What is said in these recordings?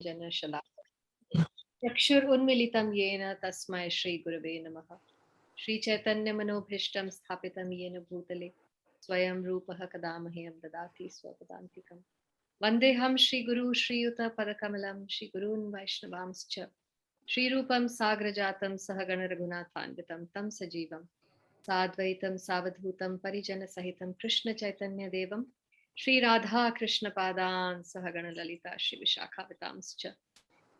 जनशलाकया चक्षुरुन्मीलितं येन तस्मै श्रीगुरवे नमः। श्रीचैतन्यमनोभीष्टं स्थापितं येन भूतले स्वयं रूपः कदा मह्यं ददाति स्वपदान्तिकं। वन्देऽहं श्रीगुरु श्रीयुतपदकमलं श्रीगुरून् वैष्णवांश्च श्रीरूपं साग्रजातं सहगणरघुनाथान्वितं तं सजीवं साद्वैतं सावधूतं परिजनसहितं कृष्णचैतन्यदेवं श्रीराधा कृष्णपादान् सहगणललिता श्रीविशाखावतांश्च।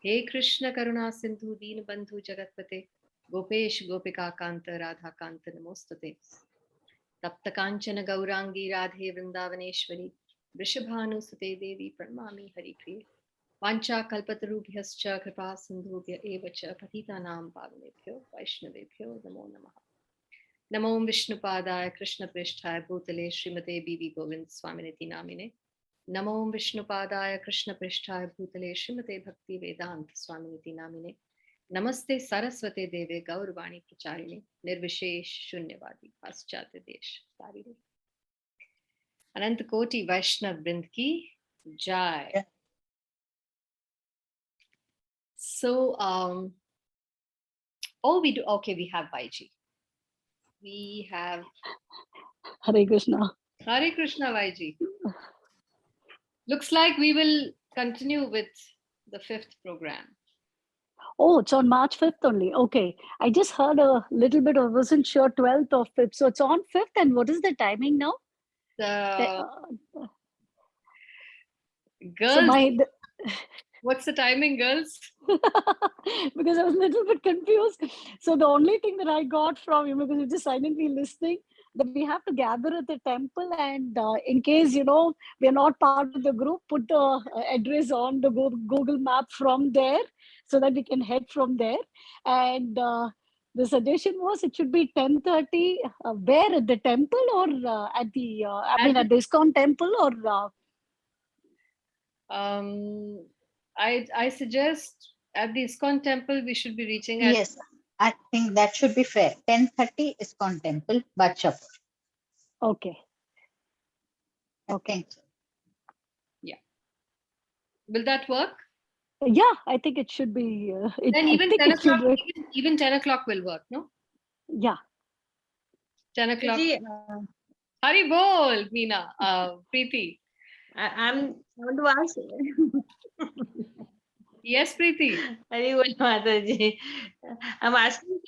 हे कृष्ण करुणा सिंधु दीनबंधु जगतपते गोपेश गोपिका कांत राधा कांत नमोस्तुते। तप्त कांचन गौरांगी राधे वृंदावनेश्वरी वृषभानुसुते देवी प्रणमामि हरिप्रिये। वाञ्छा कल्पतरुभ्यश्च कृपा सिन्धुभ्य एव च पतितानां पावनेभ्यो वैष्णवेभ्यो नमो नमः। नमो विष्णुपादाय कृष्णप्रेष्ठाय भूतले श्रीमते बीवी गोविंद स्वामिनिति नामिने। नमो विष्णुपादाय कृष्णप्रेष्ठाय भूतले श्रीमते भक्ति वेदांत स्वामिनिति नामिने। नमस्ते सरस्वते देवे गौरवाणी प्रचारिणे निर्विशेष शून्यवादी पाश्चात्य देश तारिणे। अनंत कोटि वैष्णव वृंद की जय। So we have YG. We have Hare Krishna. Hare Krishna YG. Looks like we will continue with the 5th program. Oh, it's on March 5th only. Okay. I just heard a little bit, I wasn't sure, 12th or 5th. So it's on 5th. And what is the timing now? Girls, what's the timing, girls? Because I was a little bit confused. So the only thing that I got from you, because you're just silently listening, that we have to gather at the temple, and in case, we are not part of the group, put the address on the Google map from there so that we can head from there. And the suggestion was it should be 10:30. Where, at the temple or at the, at the ISKCON temple or? I suggest at the ISKCON temple we should be reaching at. Yes, I think that should be fair. 10:30 ISKCON temple, Bachapur. Okay. Okay. Yeah. Will that work? Yeah, I think it should be. Then even 10 o'clock, even 10 o'clock will work, no? Yeah. 10 o'clock. Hari bol, Meena, Preeti. I want to ask. Yes, Preeti. Hari bol, माता जी. I'm asking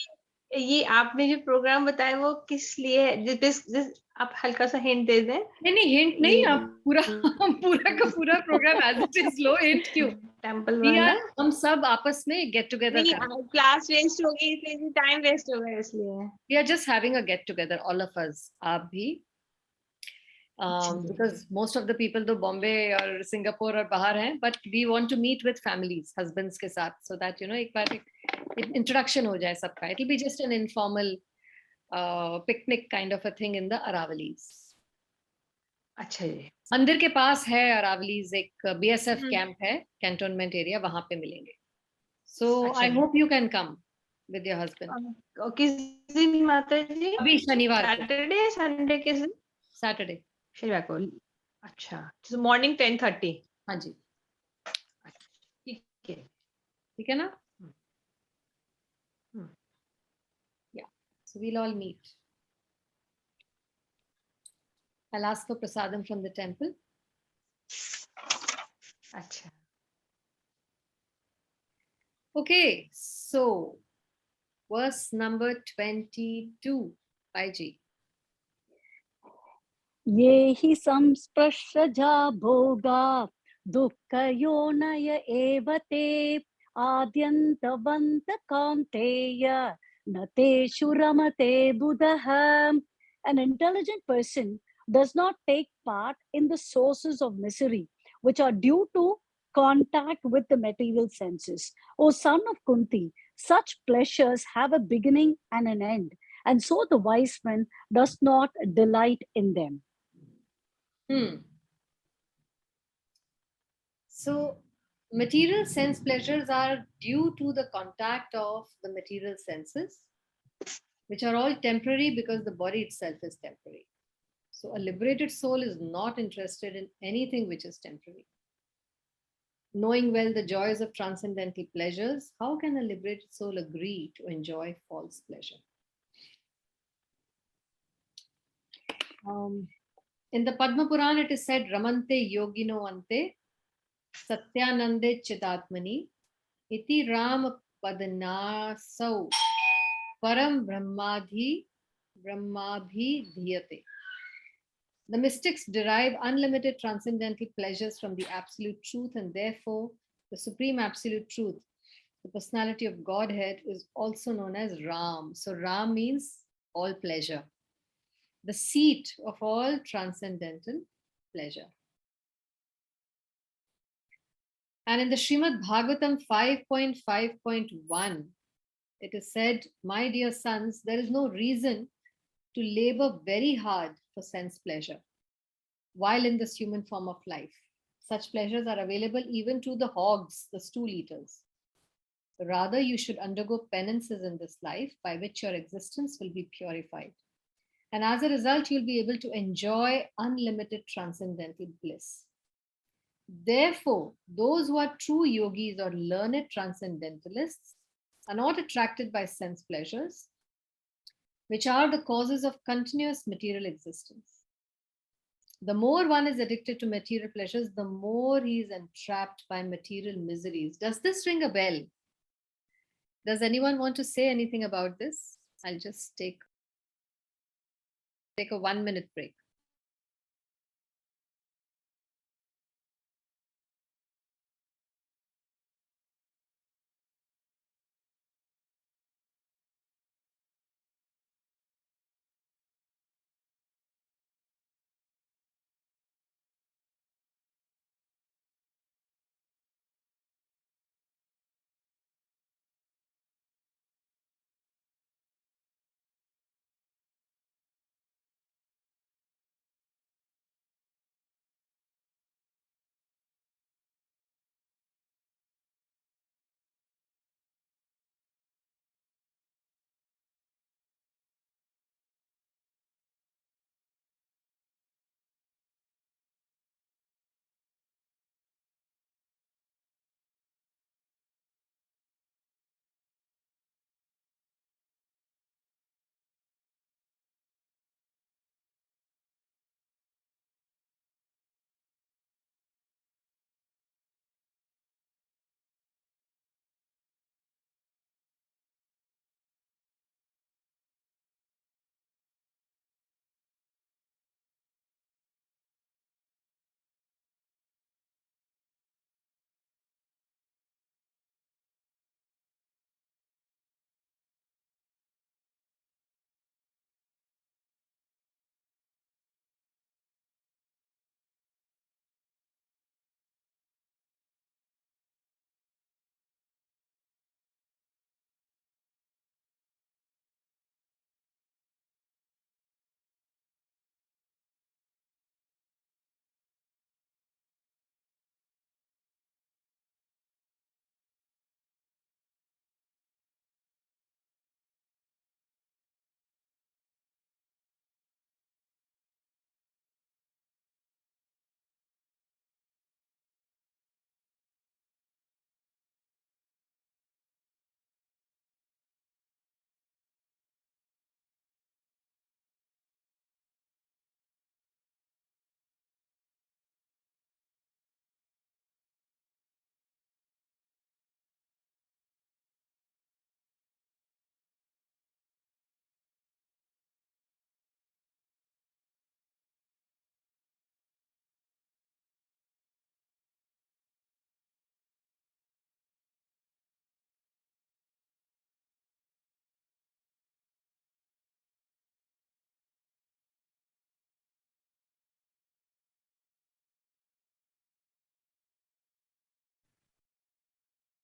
ये आपने जो programme बताया वो किस लिए है? जिस आप हल्का सा हिंट दे दें. नहीं हिंट नहीं, आप पूरा का पूरा प्रोग्राम as it is लो हिंट क्यों? टेंपल वाला हम सब आपस में गेट टुगेदर करें. क्लास वेस्ट हो गई इसलिए टाइम वेस्ट हो गया इसलिए. We are just having a get together, all of us. आप भी. Because most of the people तो बॉम्बे और सिंगापुर और बाहर हैं, but we want to meet with families, husbands के साथ, so that एक बार introduction हो जाए सबका. It will be just an informal picnic kind of a thing in the Aravalis. अच्छा जी. मंदिर के पास है Aravalis, एक BSF कैंप है, cantonment area, वहां पे मिलेंगे. So I hope you can come with your husband. किस दिन माता जी? अभी शनिवार. Saturday, Sunday किस दिन? Saturday. शनिवार को. अच्छा. So morning 10:30. हाँ जी. ठीक है ना? Yeah. So we'll all meet. I'll ask for prasadam from the temple. अच्छा. Okay. So verse number 22. YG. ये हि संस्पृशजा भोगा दुःखयोनय एव ते आद्यन्तवन्त कौन्तेय न तेषु रमते बुधः. An intelligent person does not take part in the sources of misery which are due to contact with the material senses. O son of Kunti, such pleasures have a beginning and an end, and so the wise man does not delight in them. So material sense pleasures are due to the contact of the material senses, which are all temporary because the body itself is temporary. So a liberated soul is not interested in anything which is temporary. knowing well the joys of transcendental pleasures, how can a liberated soul agree to enjoy false pleasure? In the Padma Puran, it is said, Ramante yogino ante satyanande chidatmani iti ram padnasau param brahmadhi dhyate. The mystics derive unlimited transcendental pleasures from the absolute truth, and therefore the supreme absolute truth, the personality of Godhead, is also known as Ram. So Ram means all pleasure, the seat of all transcendental pleasure. And in the Srimad Bhagavatam 5.5.1, it is said, my dear sons, there is no reason to labor very hard for sense pleasure while in this human form of life. Such pleasures are available even to the hogs, the stool eaters. Rather, you should undergo penances in this life by which your existence will be purified. And as a result, you'll be able to enjoy unlimited transcendental bliss. Therefore, those who are true yogis or learned transcendentalists are not attracted by sense pleasures, which are the causes of continuous material existence. The more one is addicted to material pleasures, the more he is entrapped by material miseries. Does this ring a bell? Does anyone want to say anything about this? I'll just take a 1 minute break.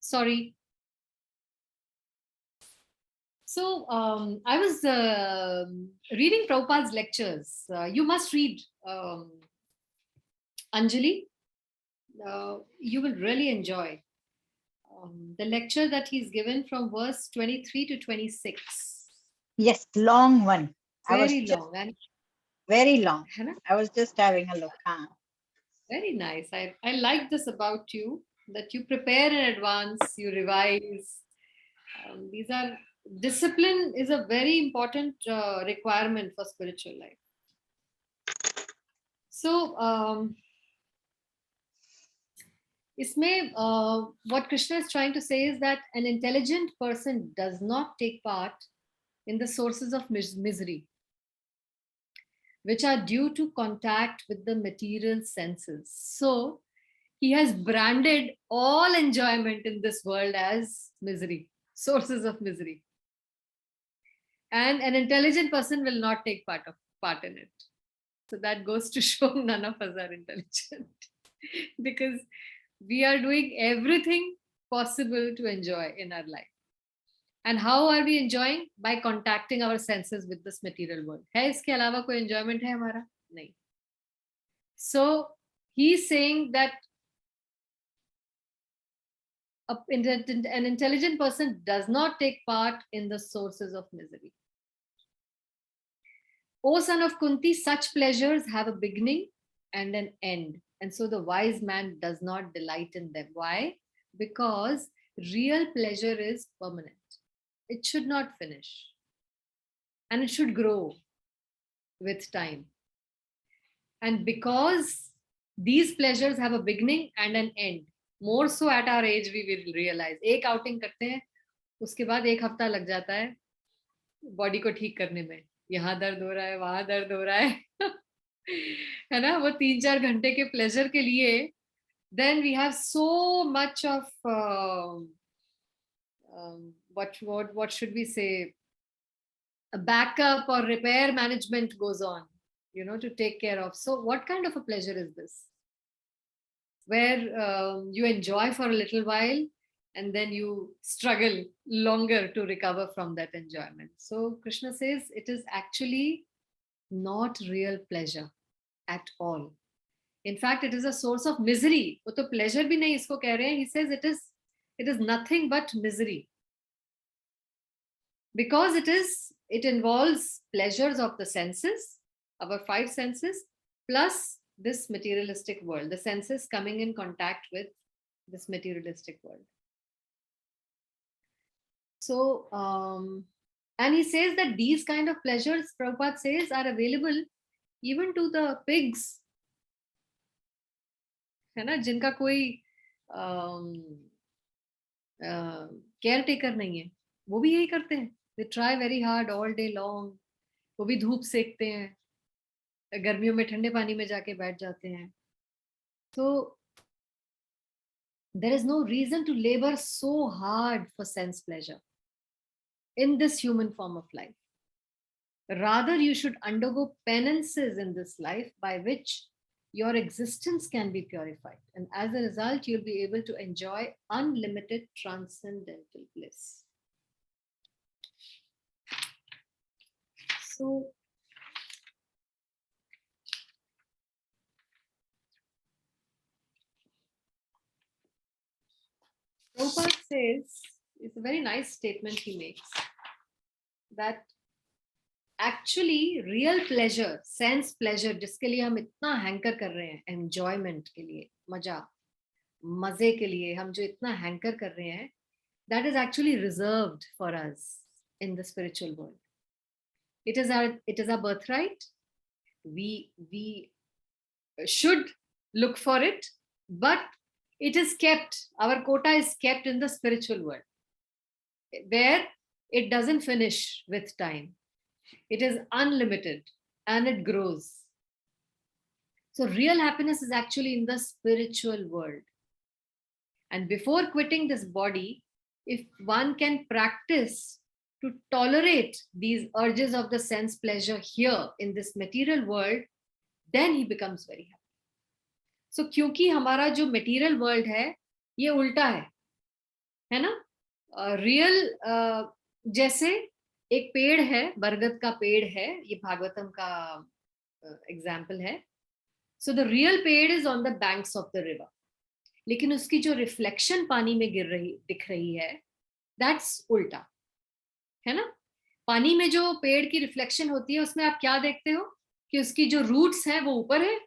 Sorry. So I was reading Prabhupada's lectures. You must read Anjali. You will really enjoy the lecture that he's given from verse 23 to 26. Yes, long one. Very long. And very long. Hannah? I was just having a look. Very nice. I like this about you, that you prepare in advance, you revise. These are discipline is a very important requirement for spiritual life. So इसमें what Krishna is trying to say is that an intelligent person does not take part in the sources of misery, which are due to contact with the material senses. So he has branded all enjoyment in this world as misery, sources of misery. And an intelligent person will not take part in it. So that goes to show none of us are intelligent because we are doing everything possible to enjoy in our life. And how are we enjoying? By contacting our senses with this material world. है इसके अलावा कोई enjoyment है हमारा? नहीं. So he's saying that an intelligent person does not take part in the sources of misery. O son of Kunti, such pleasures have a beginning and an end. And so the wise man does not delight in them. Why? Because real pleasure is permanent. It should not finish. And it should grow with time. And because these pleasures have a beginning and an end, more so at our age we will realize. एक outing करते हैं, उसके बाद एक हफ्ता लग जाता है बॉडी को ठीक करने में. यहाँ दर्द हो रहा है, वहां दर्द हो रहा है, है ना. वो 3-4 घंटे के प्लेजर के लिए then we have so much of what should we say, a backup or repair management goes on, you know, to take care of. So what kind of a pleasure is this, where you enjoy for a little while and then you struggle longer to recover from that enjoyment? So Krishna says it is actually not real pleasure at all. In fact, it is a source of misery. वो तो pleasure भी नहीं इसको कह रहे हैं. He says it is nothing but misery. Because it involves pleasures of the senses, our 5 senses, plus this materialistic world, the senses coming in contact with this materialistic world. So, and he says that these kind of pleasures, Prabhupada says, are available even to the pigs, है ना, जिनका कोई caretaker नहीं है, वो भी यही करते हैं. They try very hard all day long. वो भी धूप सेकते हैं, गर्मियों में ठंडे पानी में जाके बैठ जाते हैं. So there is no reason to labor so hard for sense pleasure in this human form of life. Rather, you should undergo penances in this life by which your existence can be purified. And as a result, you'll be able to enjoy unlimited transcendental bliss. So, Prabhupada says, it's a very nice statement he makes, that actually real pleasure, sense pleasure, जिसके लिए हम इतना hanker कर रहे हैं, enjoyment के लिए, मजे के लिए हम जो इतना हैंकर कर रहे हैं, that is actually reserved for us in the spiritual world. It is our birthright. We should look for it, but it is kept, our quota is kept in the spiritual world, where it doesn't finish with time. It is unlimited and it grows. So real happiness is actually in the spiritual world. And before quitting this body, if one can practice to tolerate these urges of the sense pleasure here in this material world, then he becomes very happy. So क्योंकि हमारा जो material world है, ये उल्टा है ना? Real जैसे एक पेड़ है, बरगद का पेड़ है, ये भागवतम का एग्जाम्पल है. So the real पेड़ is on the banks of the river. लेकिन उसकी जो रिफ्लेक्शन पानी में दिख रही है, that's उल्टा, है ना? पानी में जो पेड़ की रिफ्लेक्शन होती है, उसमें आप क्या देखते हो कि उसकी जो रूट्स हैं वो ऊपर है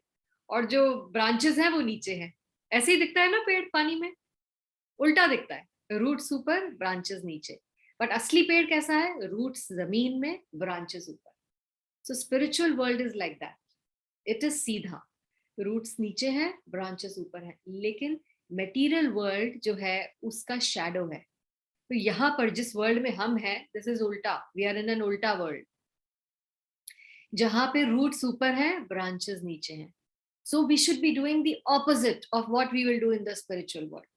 और जो ब्रांचेस हैं वो नीचे हैं. ऐसे ही दिखता है ना पेड़ पानी में. उल्टा दिखता है, रूट्स ऊपर ब्रांचेस नीचे, बट असली पेड़ कैसा है, रूट्स जमीन में ब्रांचेस ऊपर. सो spiritual world is like that, it is सीधा, रूट्स नीचे है ब्रांचेस ऊपर है. लेकिन मटेरियल वर्ल्ड जो है उसका शैडो है. तो यहाँ पर जिस वर्ल्ड में हम हैं, दिस इज उल्टा, वी आर इन एन उल्टा वर्ल्ड, जहां पे रूट्स ऊपर है ब्रांचेस नीचे हैं. So we should be doing the opposite of what we will do in the spiritual world.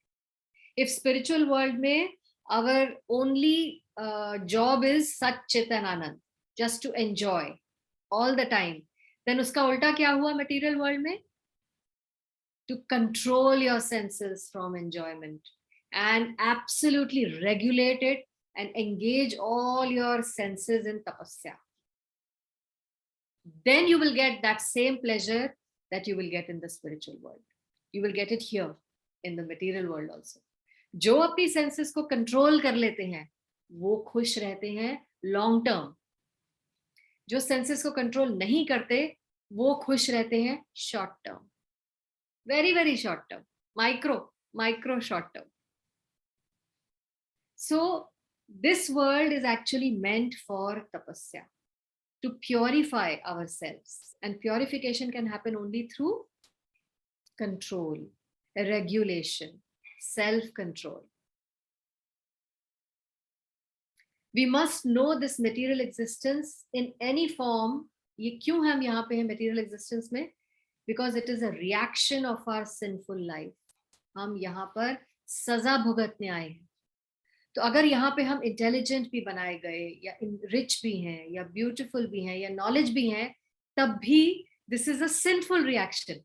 If spiritual world mein our only job is Sat Chitan Anand, just to enjoy all the time, then uska ulta kya hua material world mein? To control your senses from enjoyment and absolutely regulate it and engage all your senses in tapasya. Then you will get that same pleasure that you will get in the spiritual world. You will get it here in the material world also. जो अपनी senses को control कर लेते हैं वो खुश रहते हैं लॉन्ग टर्म. जो सेंसेस को कंट्रोल नहीं करते वो खुश रहते हैं short term, very very short term, micro short term. So this world is actually meant for tapasya, to purify ourselves, and purification can happen only through control, regulation, self-control. We must know this material existence in any form. ये क्यों हम यहाँ पे हैं material existence में? Because it is a reaction of our sinful life. हम यहाँ पर सजा भुगतने आए हैं. तो अगर यहाँ पे हम इंटेलिजेंट भी बनाए गए या रिच भी हैं या ब्यूटीफुल भी हैं या नॉलेज भी हैं, तब भी this is a sinful reaction.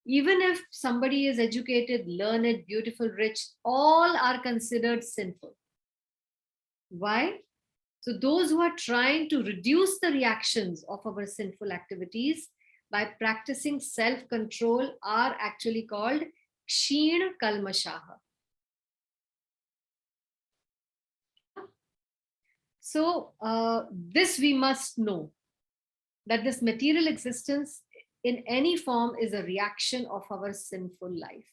Even if somebody is educated, learned, beautiful, rich, all are considered sinful. Why? So those who are trying to reduce the reactions of our sinful activities by practicing self-control are actually called Ksheen Kalmashaha. So this we must know, that this material existence in any form is a reaction of our sinful life.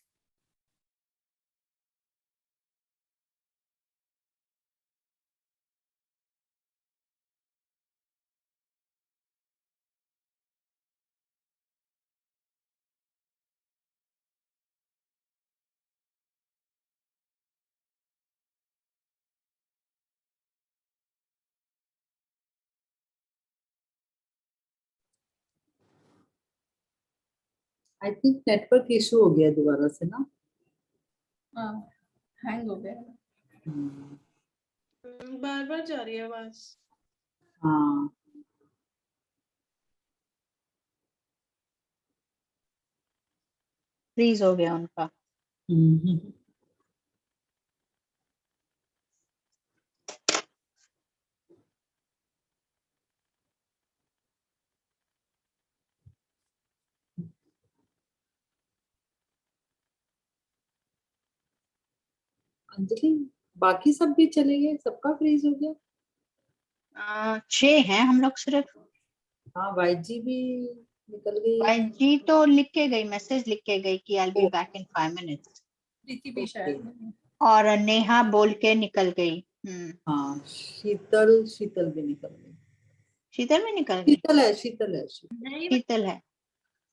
I think network issue हो गया दोबारा से ना. हाँ, hang हो गया. बार बार जा रही है आवाज. हाँ, फ्रीज हो गया उनका. अंजलि बाकी सब भी चले गए, सबका फ्रीज हो गया. 6 हैं हम लोग सिर्फ. हाँ, वाईजी भी निकल गई. वाईजी तो लिख के गई, मैसेज लिख के गई कि आई बी बैक इन 5 minutes. प्रीति भी शायद. और नेहा बोल के निकल गई. हाँ, शीतल भी निकल गई. शीतल भी निकल गई. शीतल है.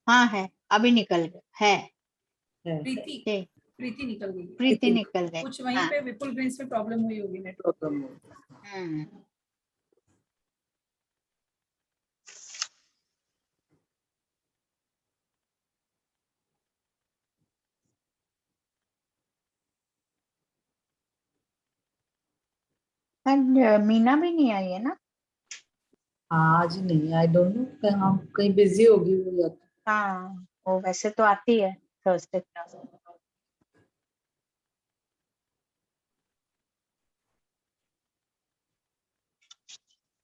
हाँ है, अभी निकल गई है. प्रीति निकल गई. प्रीति निकल गई. कुछ वहीं पे विपुल ग्रीन्स में प्रॉब्लम हुई होगी नेटवर्क. मीना भी नहीं आई है ना. आज नहीं, आई डोंट नो, कहीं बिजी होगी वो या. हाँ, वो वैसे तो आती है Thursday class.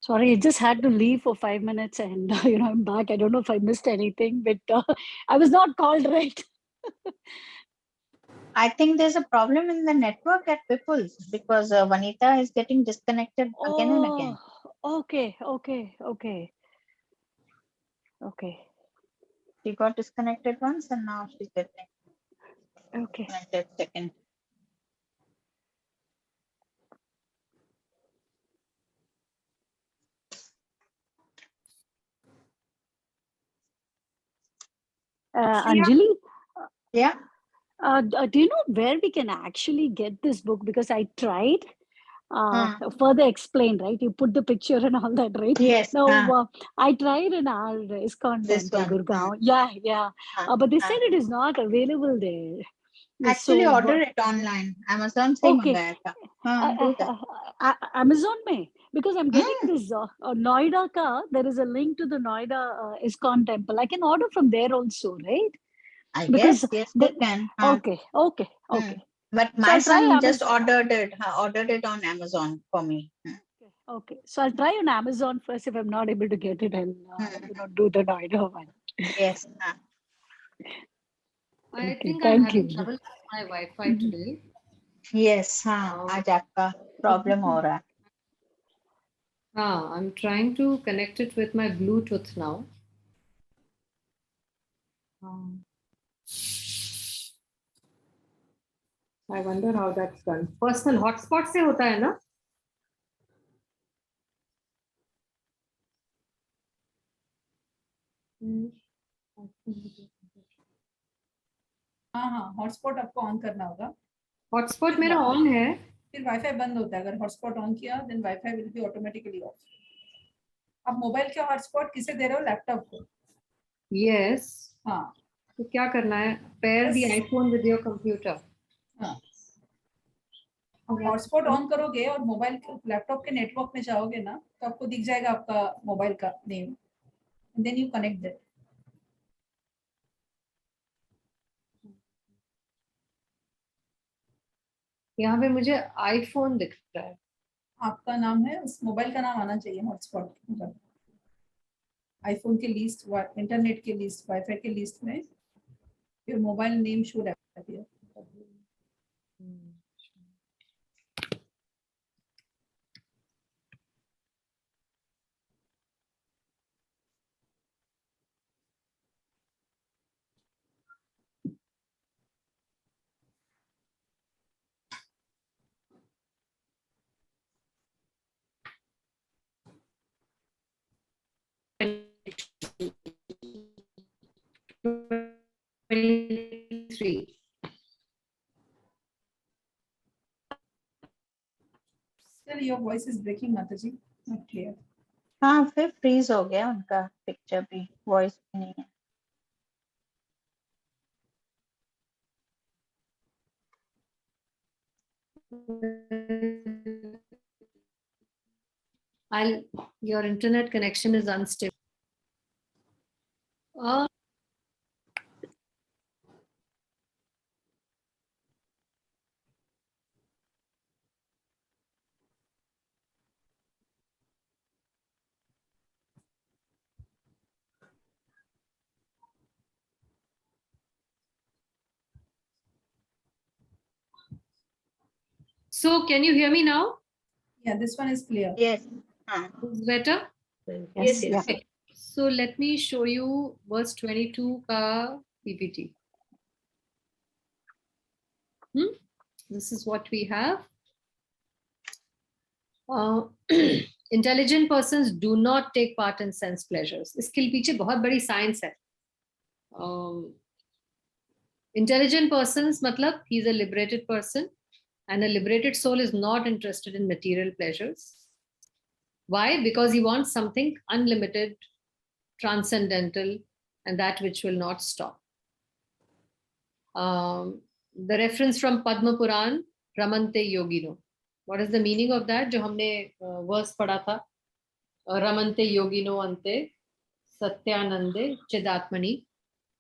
Sorry, I just had to leave for 5 minutes and I'm back. I don't know if I missed anything, but I was not called right. I think there's a problem in the network at People's because Vanita is getting disconnected again and again. Okay. She got disconnected once and now she's getting. Okay. Just a second. Anjali, Yeah. do you know where we can actually get this book? Because I tried. Huh. Further explained, right? You put the picture and all that, right? Yes. Now, Huh. I tried in our ISKCON This temple, one. Gurgaon. Yeah. Huh. But they Huh. said it is not available there. Actually, So, order it online. Amazon से okay. मंगाया था. हाँ, do that. Amazon में, because I'm getting Hmm. this Noida ka, there is a link to the Noida ISKCON temple. I can order from there also, right? I Because guess yes, the, you can. okay. Hmm. But So my I'll try son just Amazon. ordered it on Amazon for me. Okay. So I'll try on Amazon first. If I'm not able to get it, I'll Hmm. do the Noida one. Yes. I Okay. think I'm Thank having you. trouble with my Wi-Fi today. Yes. हाँ, आज आपका problem हो रहा है. I'm trying to connect it with my Bluetooth now. I wonder how that's done. Personal hotspot से होता है ना? हाँ, हॉटस्पॉट आपको ऑन करना होगा. हॉटस्पॉट मेरा ऑन है. फिर वाईफाई बंद होता है. अगर हॉटस्पॉट ऑन किया then wifi will be automatically off. आप मोबाइल के हॉटस्पॉट किसे दे रहे हो? लैपटॉप को? यस. हाँ. तो क्या करना है? Pair the iPhone with your computer. हाँ. हॉटस्पॉट ऑन करोगे और मोबाइल लैपटॉप के नेटवर्क में जाओगे ना, तो आपको दिख जाएगा आपका मोबाइल का name. Then you connect that. यहाँ पे मुझे आईफोन दिख रहा है. आपका नाम है, उस मोबाइल का नाम आना चाहिए हॉटस्पॉट पर. आईफोन के लिस्ट, इंटरनेट के लिस्ट, वाईफाई के लिस्ट में your mobile name should appear. Still your voice is breaking, Mataji. Not clear. हाँ, फिर फ्रीज हो गया उनका पिक्चर भी, वॉइस भी नहीं है. Your internet connection is unstable. So can you hear me now? Yeah, this one is clear. Yes. Is better? Yes. Okay. So let me show you verse 22 ka PPT. This is what we have. Intelligent persons do not take part in sense pleasures. इसके पीछे बहुत बड़ी science है. Intelligent persons मतलब he is a liberated person, and a liberated soul is not interested in material pleasures. Why? Because he wants something unlimited, transcendental, and that which will not stop. The reference from Padma Puran, Ramante Yogino. What is the meaning of that? जो हमने verse पढ़ा था. Ramante Yogino ante Satyanande Chidatmani.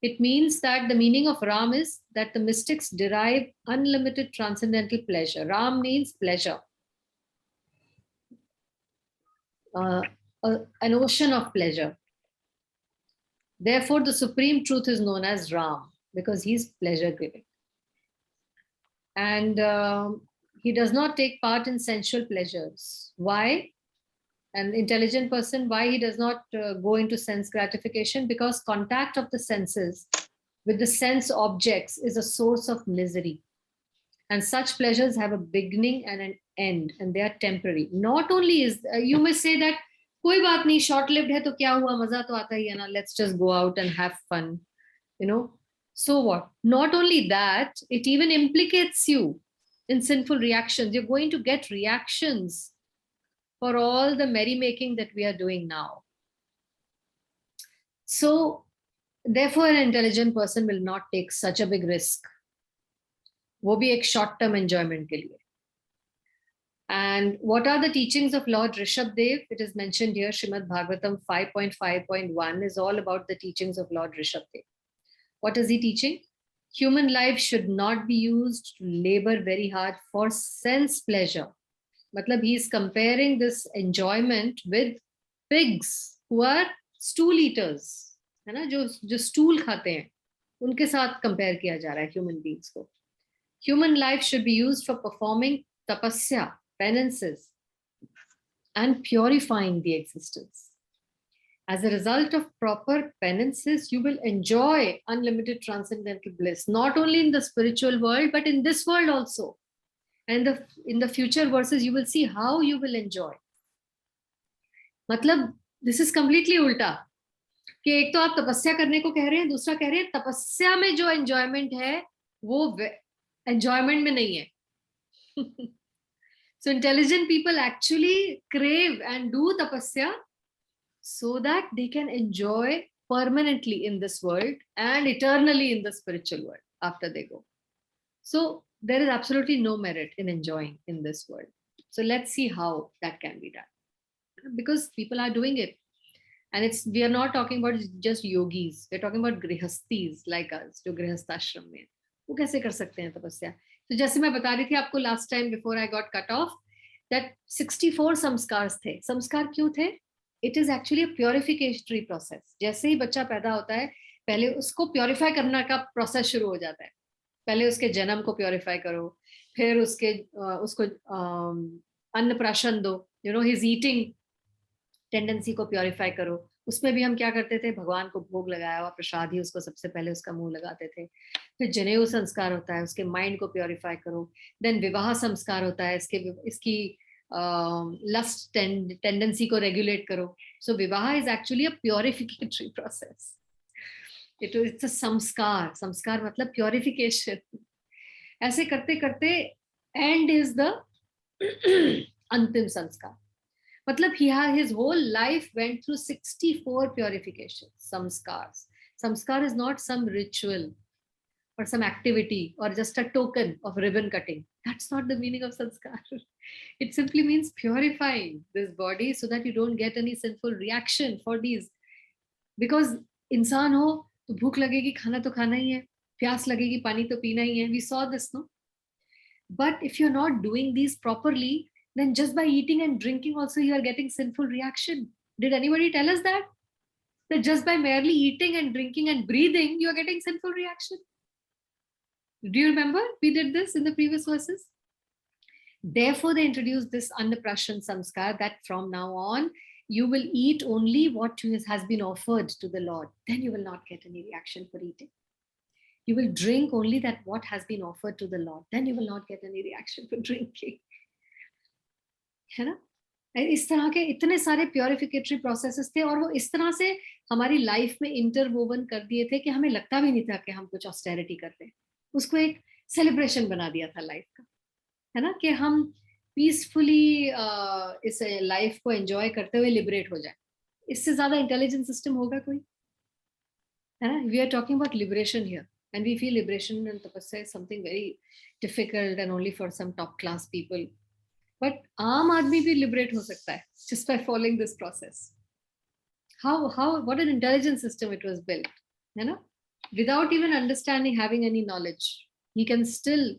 It means that the meaning of Ram is that the mystics derive unlimited transcendental pleasure. Ram means pleasure. An ocean of pleasure. Therefore, the supreme truth is known as Ram because he's pleasure giving. And he does not take part in sensual pleasures. Why? An intelligent person, why he does not go into sense gratification? Because contact of the senses with the sense objects is a source of misery. And such pleasures have a beginning and an end, and they are temporary. Not only is, you may say that, koi baat nahi, short-lived hai to kya hua, maza to aata hi hai na, let's just go out and have fun, you know. So what? Not only that, it even implicates you in sinful reactions. You're going to get reactions for all the merrymaking that we are doing now. So, therefore, an intelligent person will not take such a big risk. वो भी एक short term enjoyment के लिए. And what are the teachings of Lord Rishabdev? It is mentioned here, Srimad Bhagavatam 5.5.1 is all about the teachings of Lord Rishabdev. What is he teaching? Human life should not be used to labor very hard for sense pleasure. Matlab, he is comparing this enjoyment with pigs who are stool eaters, है ना, जो stool खाते हैं, उनके साथ compare किया जा रहा है human beings को. Human life should be used for performing tapasya, penances, and purifying the existence. As a result of proper penances, you will enjoy unlimited transcendental bliss, not only in the spiritual world, but in this world also. And in the future verses, you will see how you will enjoy. Matlab, this is completely ulta. कि एक तो आप तपस्या करने को कह रहे हैं, दूसरा कह रहे हैं तपस्या में जो enjoyment है, वो enjoyment में नहीं है. So intelligent people actually crave and do tapasya so that they can enjoy permanently in this world and eternally in the spiritual world after they go. So there is absolutely no merit in enjoying in this world. So let's see how that can be done. Because people are doing it. And we are not talking about just yogis. We're talking about grihastis like us, जो गृहस्थाश्रम में. वो कैसे कर सकते हैं तपस्या? तो जैसे मैं बता रही थी आपको last time before I got cut off, that 64 संस्कार थे. संस्कार क्यों थे? It is actually a purificatory process. जैसे ही बच्चा पैदा होता है, पहले उसको purify करने का process शुरू हो जाता है. पहले उसके जन्म को purify करो, फिर उसको अन्न प्राशन दो, you know, his eating tendency को purify करो. उसमें भी हम क्या करते थे? भगवान को भोग लगाया हुआ प्रसाद ही उसको सबसे पहले उसका मुंह लगाते थे. फिर जनेऊ संस्कार होता है, उसके माइंड को प्योरीफाई करो. देन विवाह संस्कार होता है, इसकी लस्ट टेंडेंसी को रेगुलेट करो. So vivah is actually a purificatory process. It's a sanskar मतलब प्योरिफिकेशन. ऐसे करते करते एंड इज द अंतिम संस्कार. मतलब his whole life went through 64 purifications, samskars. Samskar is not some ritual or some activity or just a token of ribbon cutting. That's not the meaning of sanskar. It simply means purifying this body so that you don't get any sinful reaction for these. Because इंसान हो तो भूख लगेगी, खाना तो खाना ही है, प्यास लगेगी, पानी तो पीना ही है. We saw this, no? But if you're not doing these properly, then just by eating and drinking also you are getting sinful reaction. Did anybody tell us that? That just by merely eating and drinking and breathing, you are getting sinful reaction? Do you remember? We did this in the previous verses. Therefore, they introduced this Annaprashan Samskar that from now on, you will eat only what has been offered to the Lord. Then you will not get any reaction for eating. You will drink only that what has been offered to the Lord. Then you will not get any reaction for drinking. है ना? इस तरह के इतने सारे प्योरिफिकेटरी processes थे और वो इस तरह से हमारी लाइफ में इंटरवोवन कर दिए थे कि हमें लगता भी नहीं था कि हम कुछ ऑस्टेरिटी कर रहे हैं. उसको एक सेलिब्रेशन बना दिया था लाइफ का, है ना, कि हम पीसफुली इस लाइफ को एंजॉय करते हुए लिबरेट हो जाए. इससे ज्यादा इंटेलिजेंट सिस्टम होगा कोई? है ना? We are talking about liberation here and we feel liberation and tapasya is something very difficult and only for some top class people. But आम आदमी भी liberate हो सकता है just by following this process. What an intelligent system it was built, you know, without even understanding, having any knowledge, he can still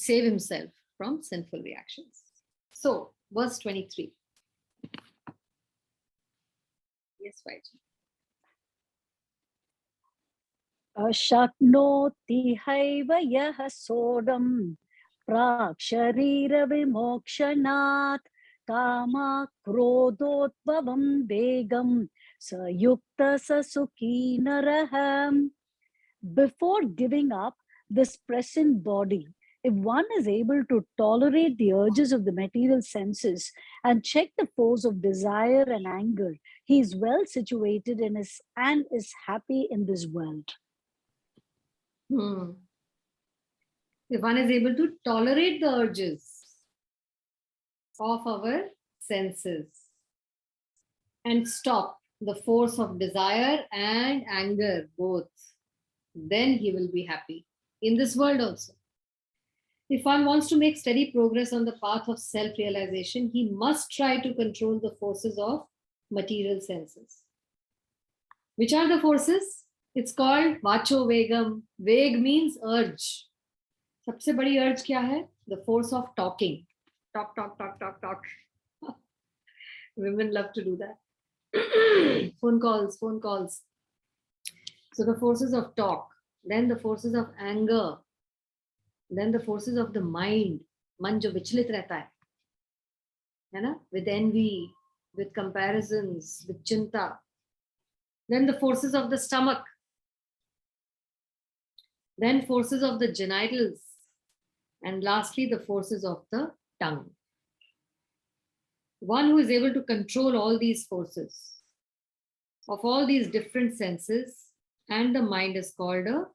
save himself from sinful reactions. So, verse 23. Yes, Vaiji. Ashaknoti haiva yah sodam प्राक् शरीर विमोक्षणात् कामा क्रोधोद्भवं वेगं स युक्त स सुखी नरः. Before giving up this present body, if one is able to tolerate the urges of the material senses and check the force of desire and anger, he is well situated in his and is happy in this world. If one is able to tolerate the urges of our senses and stop the force of desire and anger both, then he will be happy in this world also. If one wants to make steady progress on the path of self-realization, he must try to control the forces of material senses. Which are the forces? It's called vacho vegam. Veg means urge. सबसे बड़ी urge क्या है? The force of talking. Talk, talk, talk, talk, talk. Women love to do that. Phone calls, phone calls. So the forces of talk, then the forces of anger, then the forces of the mind. मन जो विचलित रहता है ना? With envy, with comparisons, with chinta. Then the forces of the stomach. Then forces of the genitals. And lastly, the forces of the tongue. One who is able to control all these forces of all these different senses and the mind is called a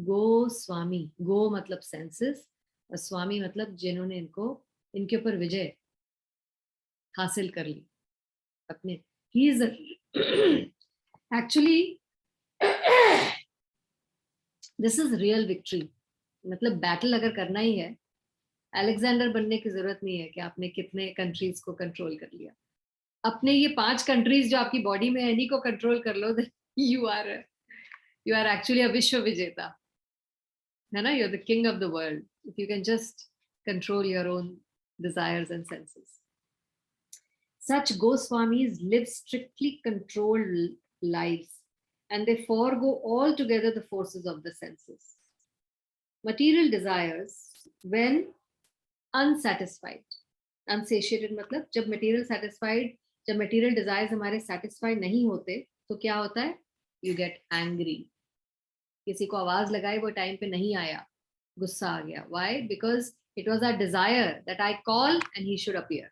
Goswami. Go matlab senses, और Swami मतलब जिन्होंने इनके ऊपर विजय हासिल कर ली अपने. He is actually this is real victory. मतलब battle अगर करना ही है, अलेक्जेंडर बनने की जरूरत नहीं है कि आपने कितने कंट्रीज को कंट्रोल कर लिया. अपने ये 5 कंट्रीज जो आपकी बॉडी में है इन्हीं को कंट्रोल कर लो, यू आर एक्चुअली अ विश्व विजेता, है ना? You are the king of the world if you can just control your own desires and senses. Such Goswamis live strictly controlled lives and they forego altogether the forces of the senses. Material desires, when unsatisfied, unsatiated मतलब जब material satisfied, जब material desires हमारे satisfied नहीं होते तो क्या होता है? You get angry. किसी को आवाज लगाई वो टाइम पे नहीं आया, गुस्सा आ गया. Why? Because it was our desire that I call and he should appear.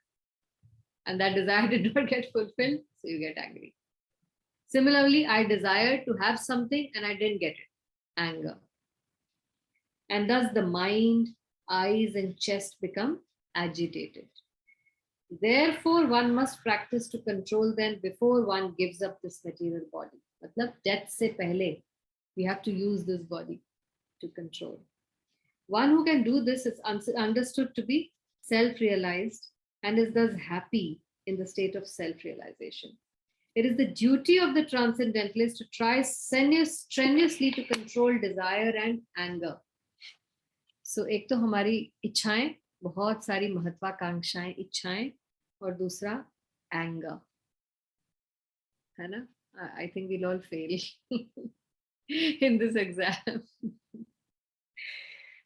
And that desire did not get fulfilled, so you get angry. Similarly, I desired to have something and I didn't get it. Anger. And thus the mind, eyes and chest become agitated. Therefore, one must practice to control them before one gives up this material body. मतलब death से पहले, we have to use this body to control. One who can do this is understood to be self-realized and is thus happy in the state of self-realization. It is the duty of the transcendentalist to try strenuously to control desire and anger. So एक तो हमारी इच्छाएं, बहुत सारी महत्वाकांक्षाएं, इच्छाएं, और दूसरा anger, है ना? I think we'll all fail in this exam.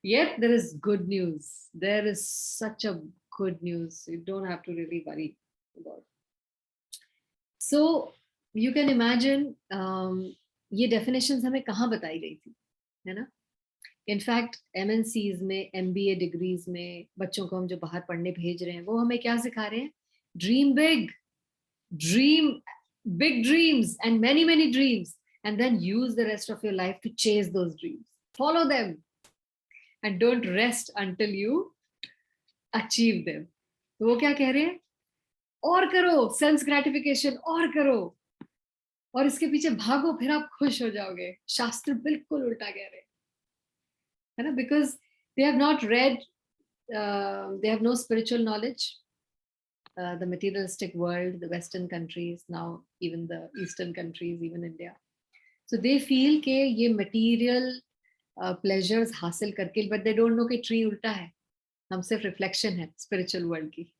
Yet there is good news. There is such a good news. You don't have to really worry about it. So you can imagine ये definitions हमें कहाँ बताई गई थी, है ना? In fact, MNCs में, MBA degrees में बच्चों को हम जो बाहर पढ़ने भेज रहे हैं, वो हमें क्या सिखा रहे हैं? Dream big, dream big dreams and many, many dreams, and then use the rest of your life to chase those dreams. Follow them and don't rest until you achieve them. तो वो क्या कह रहे हैं? और करो, sense gratification और करो, और इसके पीछे भागो, फिर आप खुश हो जाओगे. शास्त्र बिल्कुल उल्टा कह रहे हैं, है ना? Because they have not read, they have no spiritual knowledge. The materialistic world, the Western countries, now even the Eastern countries, even India. So they feel कि ये material pleasures हासिल करके, but they don't know कि tree उल्टा है. हम सिर्फ reflection है spiritual world की.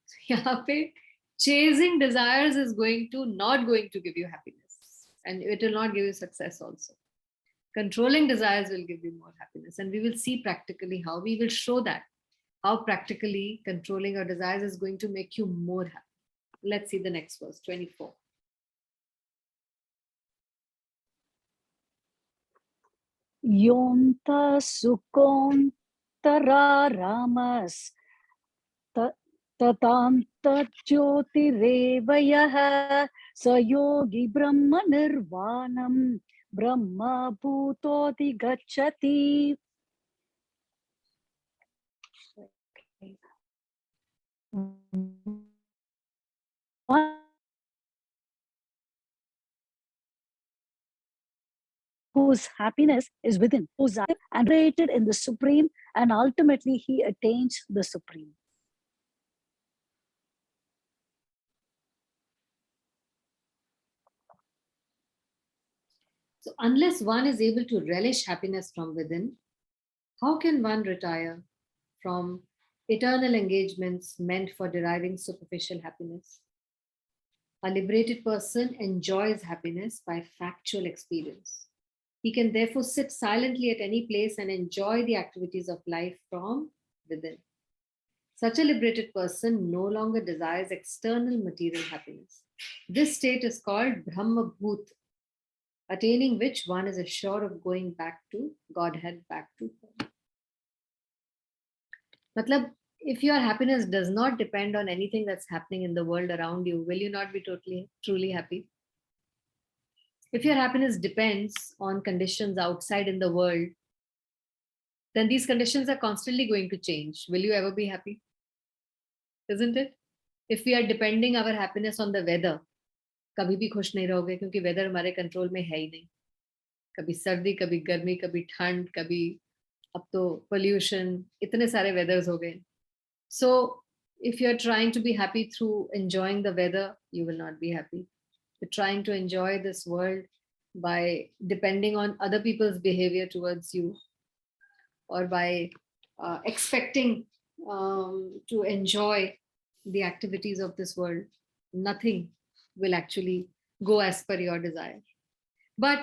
So यहाँ पे chasing desires is not going to give you happiness, and it will not give you success also. Controlling desires will give you more happiness, and we will see practically how we will show that, how practically controlling your desires is going to make you more happy. Let's see the next verse, 24. Yonta sukontara ramas tatanta jyotirevayah sayogi brahma nirvanam brahma bhutoti gacchati. Whose happiness is within, who's active and rated in the Supreme, and ultimately he attains the Supreme. So unless one is able to relish happiness from within, how can one retire from eternal engagements meant for deriving superficial happiness? A liberated person enjoys happiness by factual experience. He can therefore sit silently at any place and enjoy the activities of life from within. Such a liberated person no longer desires external material happiness. This state is called Brahma Bhut, attaining which one is assured of going back to Godhead, back to God. Matlab, if your happiness does not depend on anything that's happening in the world around you, will you not be truly happy? If your happiness depends on conditions outside in the world, then these conditions are constantly going to change. Will you ever be happy? Isn't it? If we are depending our happiness on the weather, कभी भी खुश नहीं रहोगे क्योंकि weather हमारे control में है ही नहीं. कभी सर्दी, कभी गर्मी, कभी ठंड, कभी अब तो पोल्यूशन, इतने सारे वेदर्स हो गए. So if you're trying to be happy through enjoying the weather, you will not be happy. You're trying to enjoy this world by depending on other people's behavior towards you, or by expecting to enjoy the activities of this world. Nothing will actually go as per your desire. But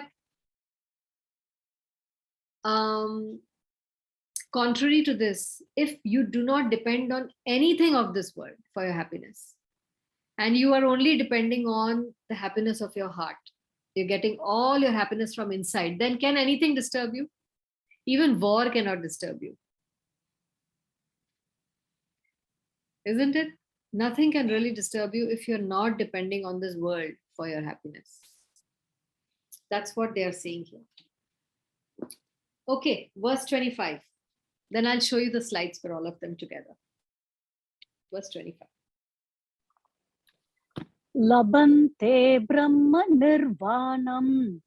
contrary to this, if you do not depend on anything of this world for your happiness, and you are only depending on the happiness of your heart, you're getting all your happiness from inside, then can anything disturb you? Even war cannot disturb you. Isn't it? Nothing can really disturb you if you're not depending on this world for your happiness. That's what they are saying here. Okay, verse 25. Then I'll show you the slides for all of them together. Verse 25. Labante brahma nirvanam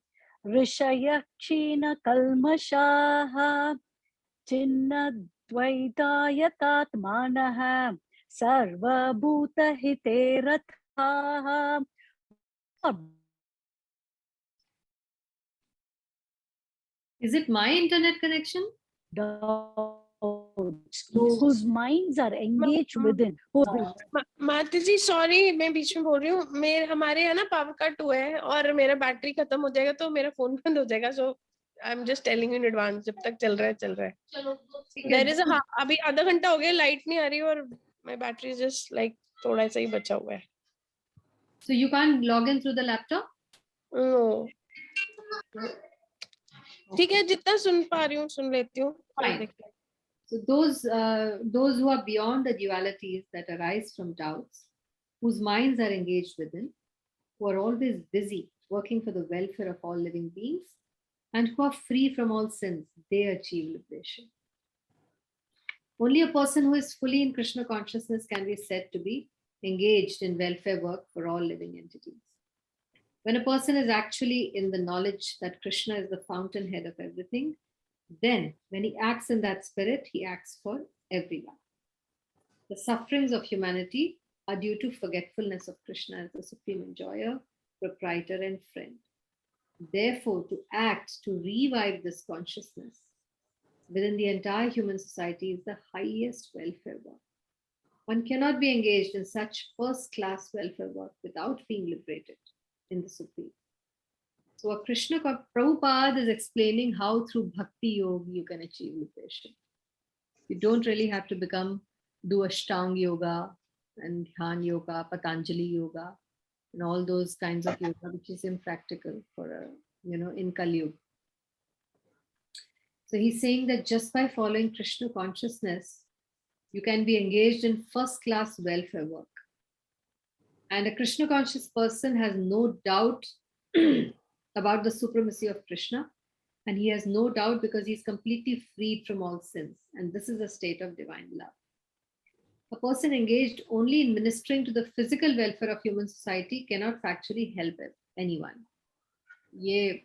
rishaya kshina kalmashaha chinna dvaitayatatmanaha sarva bhuta hite rathaha. Is it my internet connection? Whose minds are engaged within. माता जी sorry मैं बीच में बोल रही हूँ. मेरे हमारे यहाँ ना पावर कट हुआ है और मेरा बैटरी खत्म हो जाएगा तो मेरा फोन बंद हो जाएगा. So I am just telling in advance. जब तक चल रहा है चलो. देयर इज अभी आधा घंटा हो गया लाइट नहीं आ रही और माय बैटरी जस्ट लाइक थोड़ा सा ही बचा हुआ है. So you can't log in through the laptop? No. ठीक है जितना सुन पा रही हूँ सुन लेती हूँ. Fine. So those who are beyond the dualities that arise from doubts, whose minds are engaged within, who are always busy working for the welfare of all living beings, and who are free from all sins, they achieve liberation. Only a person who is fully in Krishna consciousness can be said to be engaged in welfare work for all living entities. When a person is actually in the knowledge that Krishna is the fountainhead of everything, then when he acts in that spirit, he acts for everyone. The sufferings of humanity are due to forgetfulness of Krishna as the supreme enjoyer, proprietor, and friend. Therefore, to act to revive this consciousness within the entire human society is the highest welfare work. One cannot be engaged in such first-class welfare work without being liberated in the Supreme. So a Krishna Prabhupada is explaining how through Bhakti Yoga you can achieve liberation. You don't really have to do Ashtanga Yoga and Dhyan Yoga, Patanjali Yoga, and all those kinds of yoga, which is impractical for in Kali Yuga. So he's saying that just by following Krishna consciousness, you can be engaged in first-class welfare work. And a Krishna conscious person has no doubt about the supremacy of Krishna. And he has no doubt because he's completely freed from all sins. And this is a state of divine love. A person engaged only in ministering to the physical welfare of human society cannot factually help anyone. ये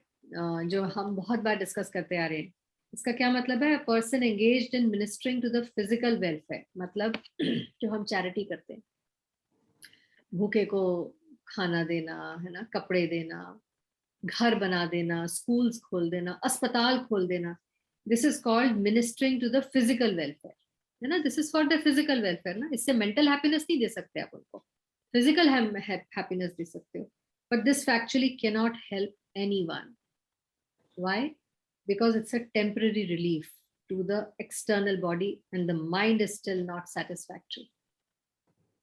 जो हम बहुत बार discuss करते आ रहे हैं, इसका क्या मतलब है? A person engaged in ministering to the physical welfare, मतलब जो हम चैरिटी करते हैं, भूखे को खाना देना, है ना, कपड़े देना, घर बना देना, स्कूल्स खोल देना, अस्पताल खोल देना. This is called ministering to the physical welfare. है ना, this is for the physical welfare ना. इससे mental happiness नहीं दे सकते आप उनको, physical happiness दे सकते हो. But this factually cannot help anyone. Why? Because it's a temporary relief to the external body and the mind is still not satisfactory.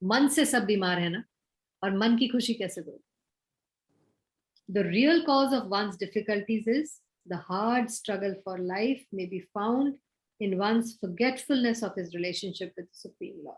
मन से सब बीमार है ना, और मन की खुशी कैसे दो? The real cause of one's difficulties is the hard struggle for life may be found in one's forgetfulness of his relationship with the Supreme Lord.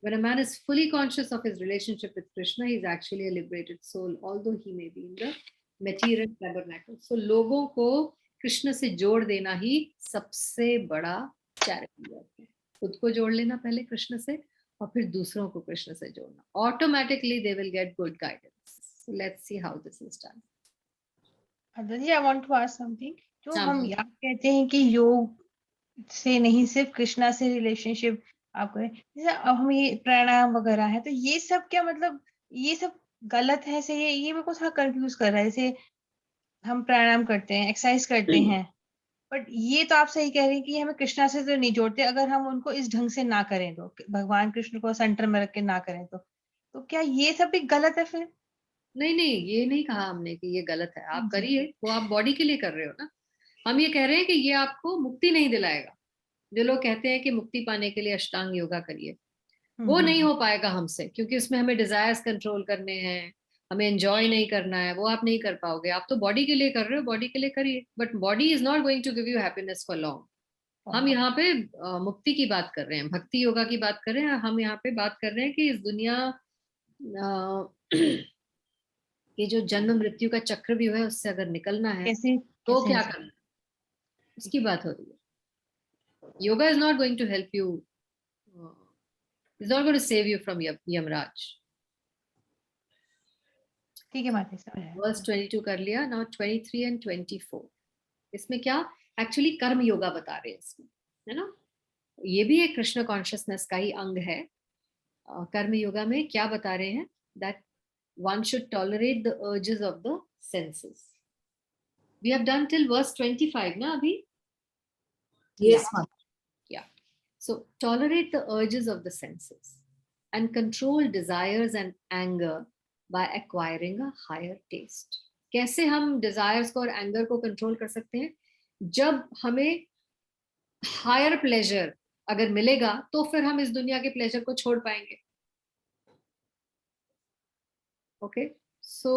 When a man is fully conscious of his relationship with Krishna, he is actually a liberated soul, although he may be in the material tabernacle. So, लोगों को कृष्ण से जोड़ देना ही सबसे बड़ा charity work है. खुद को जोड़ लेना पहले कृष्ण से, और फिर दूसरों को कृष्ण से जोड़ना. Automatically, they will get good guidance. So let's see how this is done. Aditi, I want to ask something. जो हम यहाँ कहते हैं कि योग से नहीं सिर्फ कृष्णा से रिलेशनशिप आप करें, जैसे अब हम ये प्राणायाम वगैरह है, तो ये सब क्या मतलब ये सब गलत है? से ये मेरे को थोड़ा कंफ्यूज कर रहा है. जैसे हम प्राणायाम करते हैं, एक्सरसाइज करते हैं, बट ये तो आप सही कह रहे हैं कि हमें कृष्णा से तो नहीं जोड़ते अगर हम उनको इस ढंग से ना करें, तो भगवान कृष्ण को सेंटर में रख के ना करें, तो क्या ये सब भी गलत है फिर? नहीं नहीं, ये नहीं कहा हमने कि ये गलत है. आप करिए, वो आप बॉडी के लिए कर रहे हो ना. हम ये कह रहे हैं कि ये आपको मुक्ति नहीं दिलाएगा. जो लोग कहते हैं कि मुक्ति पाने के लिए अष्टांग योगा करिए, वो नहीं हो पाएगा हमसे, क्योंकि उसमें हमें डिजायर्स कंट्रोल करने हैं, हमें एंजॉय नहीं करना है, वो आप नहीं कर पाओगे. आप तो बॉडी के लिए कर रहे हो, बॉडी के लिए करिए, but body is not going to give you happiness for long. हम यहाँ पे मुक्ति की बात कर रहे हैं, भक्ति योगा की बात कर रहे हैं. हम यहाँ पे बात कर रहे हैं कि इस दुनिया ये जो जन्म मृत्यु का चक्र भी है, उससे अगर निकलना है तो क्या करना है, इसकी बात हो रही है. Yoga is not going to help you, is not going to save you from Yamraj. ठीक है माता जी. वर्स 22 कर लिया. नाउ 23 एंड 24, इसमें क्या एक्चुअली कर्म योगा बता रहे हैं इसमें, है ना. ये भी एक कृष्ण कॉन्शियसनेस का ही अंग है. कर्म योगा में क्या बता रहे हैं? That one should tolerate the urges of the senses. We have done till verse 25 na abhi? Yes, ma'am. Yeah. So tolerate the urges of the senses and control desires and anger by acquiring a higher taste. कैसे हम desires को और anger को control कर सकते हैं? जब हमें higher pleasure अगर मिलेगा, तो फिर हम इस दुनिया के pleasure को छोड़ पाएंगे. Okay, so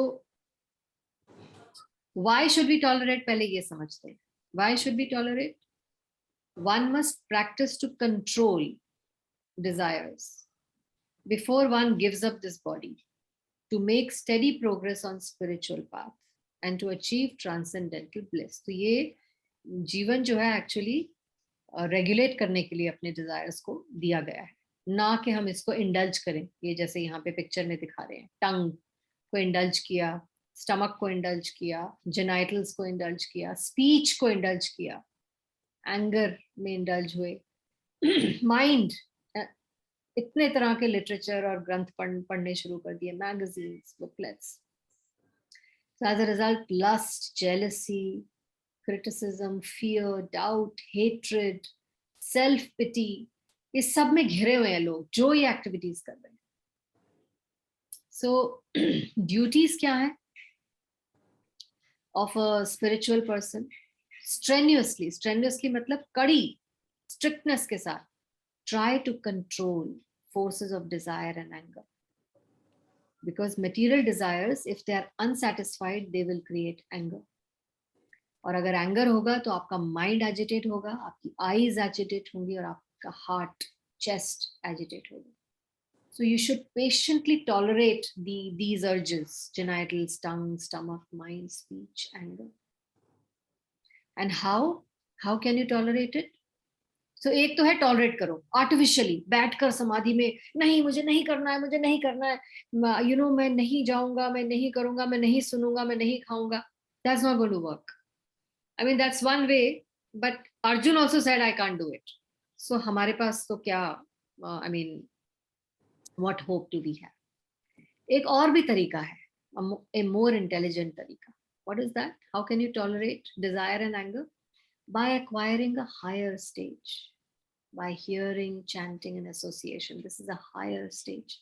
why should we tolerate? पहले ये समझते हैं. Why should we tolerate? One must practice to control desires before one gives up this body, to make steady progress on spiritual path and to achieve transcendental bliss. तो ये जीवन जो है actually regulate करने के लिए अपने desires को दिया गया है, ना कि हम इसको indulge करें. ये जैसे यहाँ पे पिक्चर में दिखा रहे हैं, tongue को इंडल्ज किया, स्टमक को इंडल्ज किया, जेनाइटल्स को इंडल्ज किया, स्पीच को इंडल्ज किया, एंगर में इंडल्ज हुए, माइंड इतने तरह के लिटरेचर और ग्रंथ पढ़ने शुरू कर दिए, magazines, booklets. So as a result, lust, jealousy, criticism, fear, doubt, hatred, self-pity, इस सब में घिरे हुए हैं लोग जो ये एक्टिविटीज कर रहे हैं. So duties क्या है of a spiritual person? Strenuously मतलब कड़ी strictness के साथ try to control forces of desire and anger, because material desires, if they are unsatisfied, they will create anger. और अगर एंगर होगा तो आपका माइंड एजिटेट होगा, आपकी आईज एजिटेट होंगी और आपका हार्ट, चेस्ट एजिटेट होगा. So you should patiently tolerate these urges: genitals, tongue, stomach, mind, speech, anger. And how can you tolerate it? So एक तो है tolerate करो artificially, बैठकर समाधि में, नहीं मुझे नहीं करना है, मुझे नहीं करना है, मैं नहीं जाऊंगा, मैं नहीं करूंगा, मैं नहीं सुनूंगा, मैं नहीं खाऊंगा. That's not going to work. I mean, that's one way, but Arjun also said I can't do it. So हमारे पास तो क्या, I mean, what hope do we have? एक और भी तरीका है, a more intelligent तरीका. What is that? How can you tolerate desire and anger? By acquiring a higher stage, by hearing, chanting and association. This is a higher stage.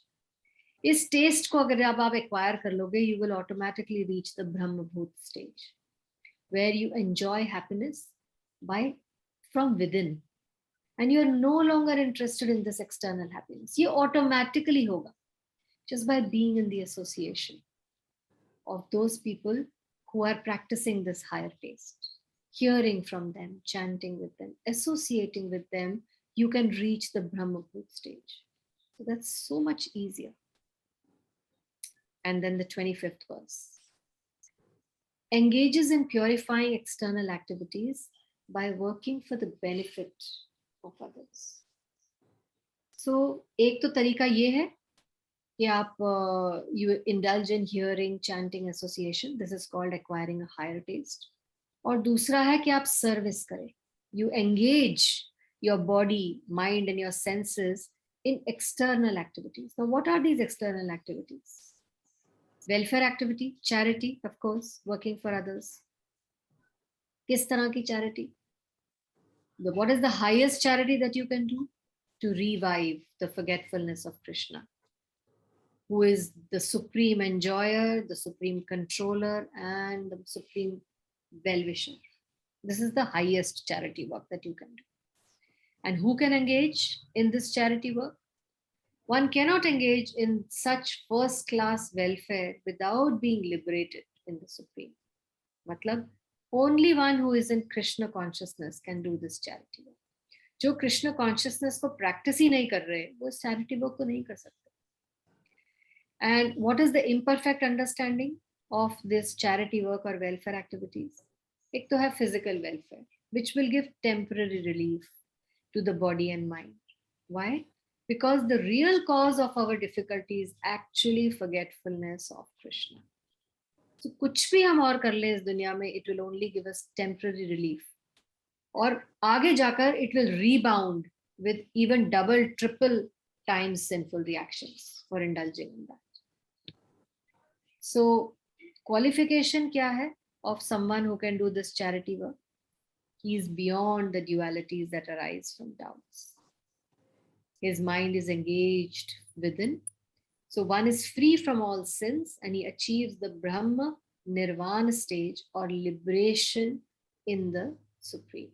इस test को अगर आप एक्वायर कर लोगे, you will automatically reach the Brahmabhut stage, where you enjoy happiness from within, and you are no longer interested in this external happiness. ये automatically होगा just by being in the association of those people who are practicing this higher taste, hearing from them, chanting with them, associating with them. You can reach the Brahmabhut stage. So that's so much easier. And then the 25th verse engages in purifying external activities by working for the benefit of others. So एक तो तरीका ये है कि आप you indulge in hearing, chanting, association. This is called acquiring a higher taste. और दूसरा है कि आप service करें. You engage your body, mind and your senses in external activities. Now what are these external activities? Welfare activity, charity, of course, working for others. किस तरह की charity? What is the highest charity that you can do? To revive the forgetfulness of Krishna, who is the supreme enjoyer, the supreme controller, and the supreme well-wisher. This is the highest charity work that you can do. And who can engage in this charity work? One cannot engage in such first-class welfare without being liberated in the Supreme. Matlab, only one who is in Krishna consciousness can do this charity work. जो Krishna consciousness को practice ही नहीं कर रहे, वो charity work को नहीं कर सकते. And what is the imperfect understanding of this charity work or welfare activities? एक तो है physical welfare, which will give temporary relief to the body and mind. Why? Because the real cause of our difficulty is actually forgetfulness of Krishna. So कुछ भी हम और कर ले इस दुनिया में, it will only give us temporary relief. और आगे जाकर it will rebound with even double, triple times sinful reactions for indulging in that. So qualification क्या है of someone who can do this charity work? He is beyond the dualities that arise from doubts. His mind is engaged within. So one is free from all sins and he achieves the Brahma Nirvana stage or liberation in the Supreme.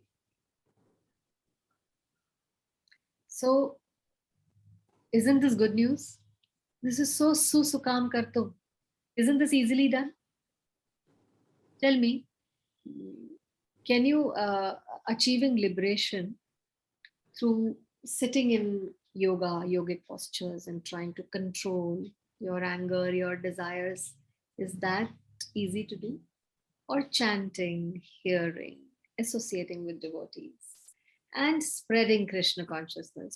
So isn't this good news? This is so susukam karto. Isn't this easily done? Tell me, can you achieving liberation through sitting in yoga, yogic postures and trying to control your anger, your desires, is that easy to do? Or chanting, hearing, associating with devotees and spreading Krishna consciousness